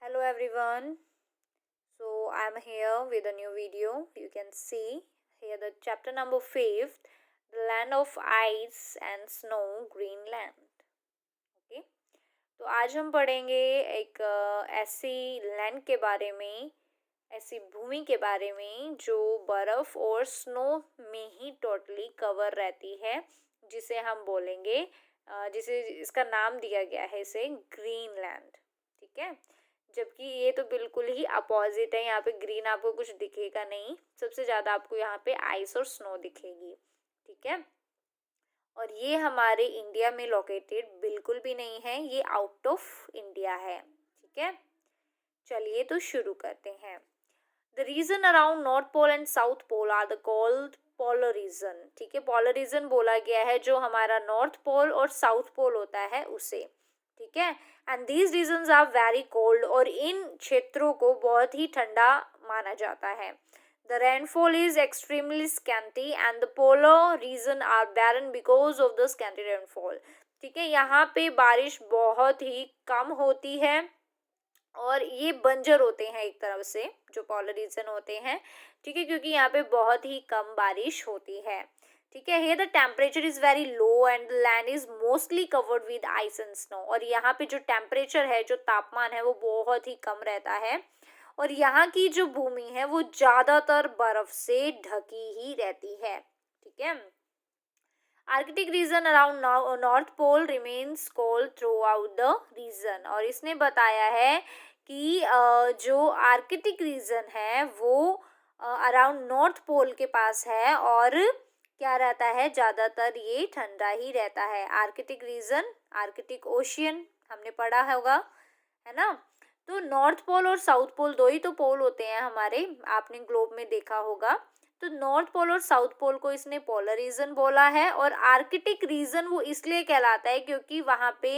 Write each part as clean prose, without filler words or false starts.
Hello everyone. So I'm here with a new video. You can see here the chapter number 5, the land of ice and snow, Greenland. Okay. तो आज हम पढ़ेंगे एक ऐसी land के बारे में, ऐसी भूमि के बारे में जो बर्फ और स्नो में ही टोटली कवर रहती है, जिसे हम बोलेंगे जिसे इसका नाम दिया गया है इसे ग्रीनलैंड. ठीक है. जबकि ये तो बिल्कुल ही अपोजिट है. यहाँ पे ग्रीन आपको कुछ दिखेगा नहीं, सबसे ज़्यादा आपको यहाँ पे आइस और स्नो दिखेगी. ठीक है. और ये हमारे इंडिया में लोकेटेड बिल्कुल भी नहीं है, ये आउट ऑफ इंडिया है. ठीक है. चलिए तो शुरू करते हैं. The region around north pole and south pole are the called polar region. ठीक है. पोलर रीजन बोला गया है जो हमारा नॉर्थ पोल और साउथ पोल होता है उसे. ठीक है. And these regions are very cold, और इन क्षेत्रों को बहुत ही ठंडा माना जाता है. The rainfall is extremely scanty and the polar region are barren because of the scanty rainfall. ठीक है. यहाँ पे बारिश बहुत ही कम होती है और ये बंजर होते हैं एक तरफ से, जो पोलर रीजन होते हैं. ठीक है. क्योंकि यहाँ पे बहुत ही कम बारिश होती है. ठीक है. here the temperature is very low and the land is mostly covered with ice and snow. और यहाँ पे जो टेम्परेचर है, जो तापमान है, वो बहुत ही कम रहता है और यहाँ की जो भूमि है वो ज़्यादातर बर्फ से ढकी ही रहती है. ठीक है. Arctic region around north pole remains cold throughout the region. और इसने बताया है कि जो आर्कटिक रीजन है वो अराउंड नॉर्थ पोल के पास है और क्या रहता है, ज़्यादातर ये ठंडा ही रहता है. आर्कटिक रीजन, आर्कटिक ओशियन हमने पढ़ा होगा, है ना. तो नॉर्थ पोल और साउथ पोल दो ही तो पोल होते हैं हमारे, आपने ग्लोब में देखा होगा. तो नॉर्थ पोल और साउथ पोल को इसने पोलर रीजन बोला है. और आर्कटिक रीजन वो इसलिए कहलाता है क्योंकि वहाँ पे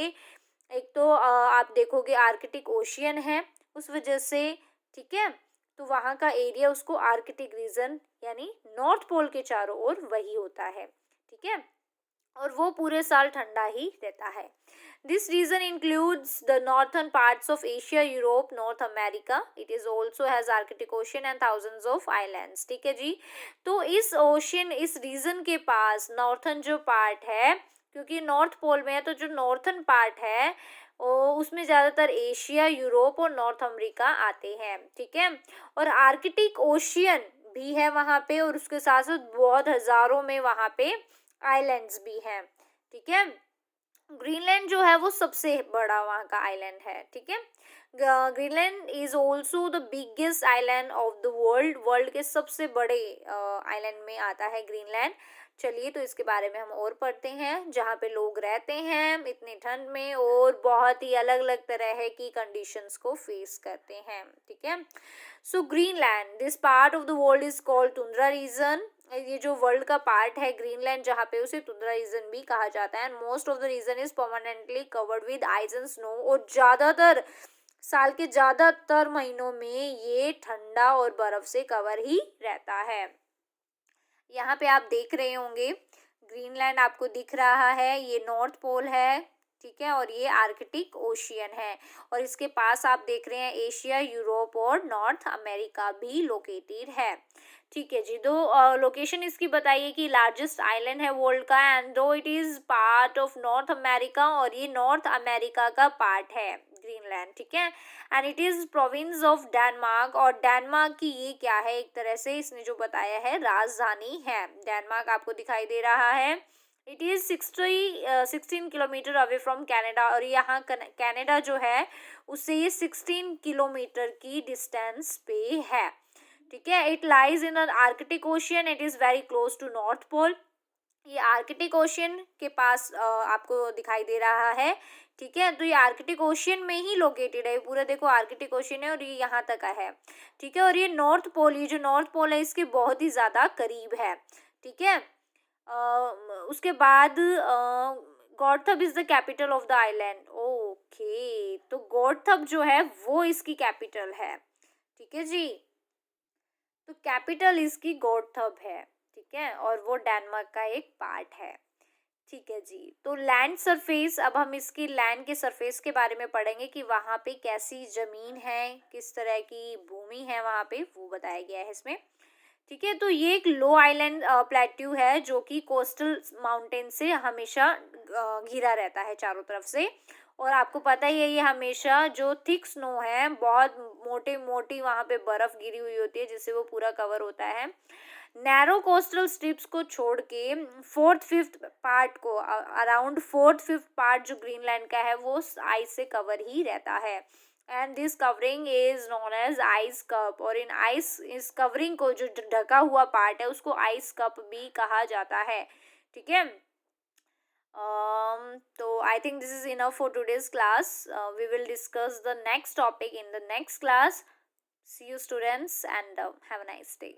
एक तो आप देखोगे आर्कटिक ओशियन है उस वजह से. ठीक है. तो वहाँ का एरिया उसको आर्कटिक रीजन यानी नॉर्थ पोल के चारों ओर वही होता है. ठीक है. और वो पूरे साल ठंडा ही रहता है. This region includes the northern parts of Asia, Europe, North America. It is also has Arctic Ocean and thousands of islands. ठीक है जी. तो इस ओशियन, इस रीजन के पास नॉर्थर्न जो पार्ट है, क्योंकि नॉर्थ पोल में है तो जो नॉर्थर्न पार्ट है उसमें ज़्यादातर एशिया, यूरोप और नॉर्थ अमेरिका आते हैं. ठीक है. और आर्कटिक ओशियन भी है वहाँ पे और उसके साथ साथ बहुत हज़ारों में वहाँ पे आइलैंड्स भी हैं. ठीक है. ग्रीनलैंड जो है वो सबसे बड़ा वहाँ का आइलैंड है. ठीक है. Greenland is also the biggest island of the world. World के सबसे बड़े आइलैंड में आता है ग्रीनलैंड. चलिए तो इसके बारे में हम और पढ़ते हैं. जहाँ पे लोग रहते हैं इतनी ठंड में और बहुत ही अलग अलग तरह की कंडीशंस को फेस करते हैं. ठीक है. So Greenland, this part of the world is called tundra region. ये जो वर्ल्ड का पार्ट है ग्रीनलैंड जहाँ पे उसे टुंड्रा रीजन भी कहा जाता है. And most of the region is permanently covered with ice and snow. और ज़्यादातर साल के ज़्यादातर महीनों में ये ठंडा और बर्फ से कवर ही रहता है. यहाँ पे आप देख रहे होंगे ग्रीनलैंड आपको दिख रहा है, ये नॉर्थ पोल है. ठीक है. और ये आर्कटिक ओशियन है और इसके पास आप देख रहे हैं एशिया, यूरोप और नॉर्थ अमेरिका भी लोकेटेड है. ठीक है जी. दो लोकेशन इसकी बताइए कि लार्जेस्ट आइलैंड है वर्ल्ड का, एंड दो it is part of north America, और ये नॉर्थ अमेरिका का पार्ट है ग्रीनलैंड. ठीक है. And it is province of Denmark. और डेनमार्क की ये क्या है, एक तरह से इसने जो बताया है राजधानी है. डेनमार्क आपको दिखाई दे रहा है. It is 16 kilometre away from Canada. और यहाँ कैनेडा जो है उससे ये 16 किलोमीटर की डिस्टेंस पे है. ठीक है. It lies in Arctic Ocean. It is very close to north pole. ये आर्कटिक ओशियन के पास आपको दिखाई दे रहा है. ठीक है. तो ये आर्कटिक ओशियन में ही लोकेटेड है. पूरा देखो आर्कटिक ओशियन है और ये यहाँ तक है. ठीक है. और ये नॉर्थ पोल, ये जो नॉर्थ पोल है इसके बहुत ही ज़्यादा करीब है. ठीक है. उसके बाद Godthab is the capital of the island. Okay. तो गौरथब जो है वो इसकी कैपिटल है. ठीक है जी. तो कैपिटल इसकी गौरथब है. ठीक है. और वो डेनमार्क का एक पार्ट है. ठीक है जी। तो लैंड सरफेस, अब हम इसकी लैंड के सरफेस के बारे में पढ़ेंगे कि वहाँ पे कैसी ज़मीन है, किस तरह की भूमि है वहाँ पे, वो बताया गया है इसमें। ठीक है, तो ये एक लो आइलैंड प्लेट्यू है जो कि कोस्टल माउंटेन से हमेशा घिरा रहता है चारों तरफ से। और आपको पता ही है ये हमेशा जो थिक स्नो है, बहुत मोटे मोटी वहाँ पे बर्फ गिरी हुई होती है जिससे वो पूरा कवर होता है। नैरो कोस्टल स्ट्रिप्स को छोड़ के फोर्थ फिफ्थ पार्ट को, अराउंड फोर्थ फिफ्थ पार्ट जो ग्रीनलैंड का है वो आइस से कवर ही रहता है। And this covering is known as ice cap, और इन आइस, इस कवरिंग को जो ढका हुआ पार्ट है उसको आइस कप भी कहा जाता है। ठीक है, so I think this is enough for today's class. We will discuss the next topic in the next class. See you students, and have a nice day.